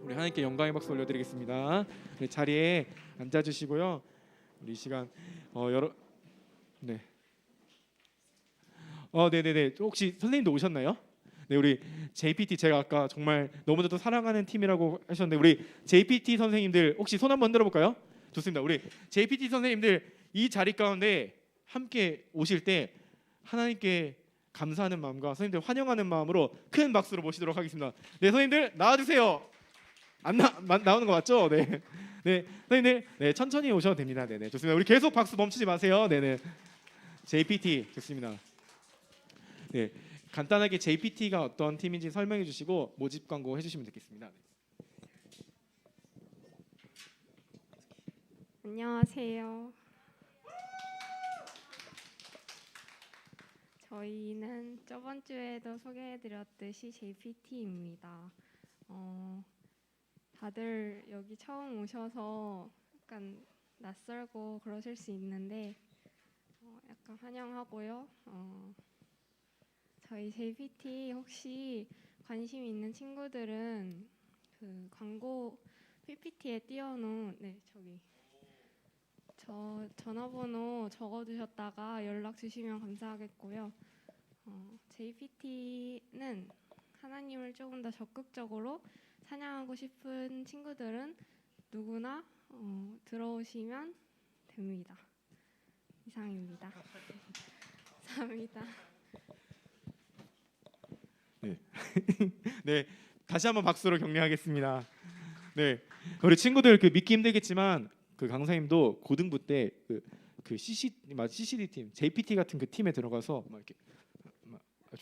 우리 하나님께 영광의 박수 올려드리겠습니다. 네, 자리에 앉아주시고요. 우리 이 시간 네. 네네네. 혹시 선생님도 오셨나요? 네, 우리 JPT 제가 아까 정말 너무나도 사랑하는 팀이라고 하셨는데 우리 JPT 선생님들 혹시 손 한번 들어볼까요? 좋습니다. 우리 JPT 선생님들 이 자리 가운데 함께 오실 때 하나님께 감사하는 마음과 선생님들 환영하는 마음으로 큰 박수로 모시도록 하겠습니다. 네, 선생님들 나와주세요. 나오는 거 맞죠? 네. 네, 선생님들 네, 천천히 오셔도 됩니다. 네네, 좋습니다. 우리 계속 박수 멈추지 마세요. 네네. JPT 좋습니다. 네, 간단하게 JPT가 어떤 팀인지 설명해 주시고 모집 광고 해주시면 되겠습니다. 안녕하세요. 저희는 저번 주에도 소개해드렸듯이 JPT입니다. 다들 여기 처음 오셔서 약간 낯설고 그러실 수 있는데 약간 환영하고요. 저희 JPT 혹시 관심 있는 친구들은 그 광고 PPT에 띄워놓은 저기 저 전화번호 적어두셨다가 연락 주시면 감사하겠고요. JPT는 하나님을 조금 더 적극적으로 찬양하고 싶은 친구들은 누구나 들어오시면 됩니다. 이상입니다. 감사합니다. 네, 다시 한번 박수로 격려하겠습니다. 네, 우리 친구들 그 믿기 힘들겠지만 그 강사님도 고등부 때 그 CCD 팀, JPT 같은 그 팀에 들어가서 막 이렇게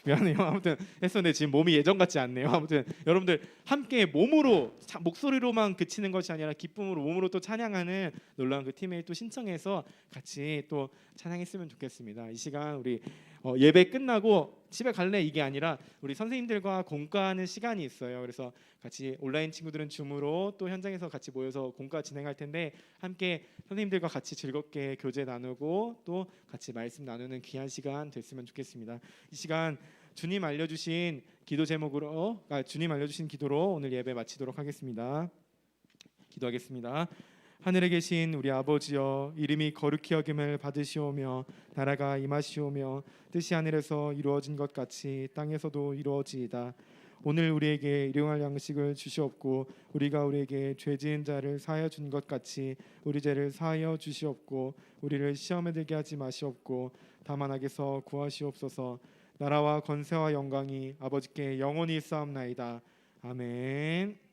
미안해요. 아무튼 했었는데 지금 몸이 예전 같지 않네요. 아무튼 여러분들 함께 몸으로 목소리로만 그치는 것이 아니라 기쁨으로 몸으로 또 찬양하는 놀라운 그 팀에 또 신청해서 같이 또 찬양했으면 좋겠습니다. 이 시간 우리 예배 끝나고 집에 갈래 이게 아니라 우리 선생님들과 공과하는 시간이 있어요. 그래서 같이 온라인 친구들은 줌으로 또 현장에서 같이 모여서 공과 진행할 텐데 함께 선생님들과 같이 즐겁게 교제 나누고 또 같이 말씀 나누는 귀한 시간 됐으면 좋겠습니다. 이 시간 주님 알려주신 기도 제목으로 주님 알려주신 기도로 오늘 예배 마치도록 하겠습니다. 기도하겠습니다. 하늘에 계신 우리 아버지여, 이름이 거룩히 여김을 받으시오며 나라가 임하시오며 뜻이 하늘에서 이루어진 것 같이 땅에서도 이루어지이다. 오늘 우리에게 일용할 양식을 주시옵고 우리가 우리에게 죄 지은 자를 사하여 준 것 같이 우리 죄를 사하여 주시옵고 우리를 시험에 들게 하지 마시옵고 다만 악에서 구하시옵소서. 나라와 권세와 영광이 아버지께 영원히 있사옵나이다. 아멘.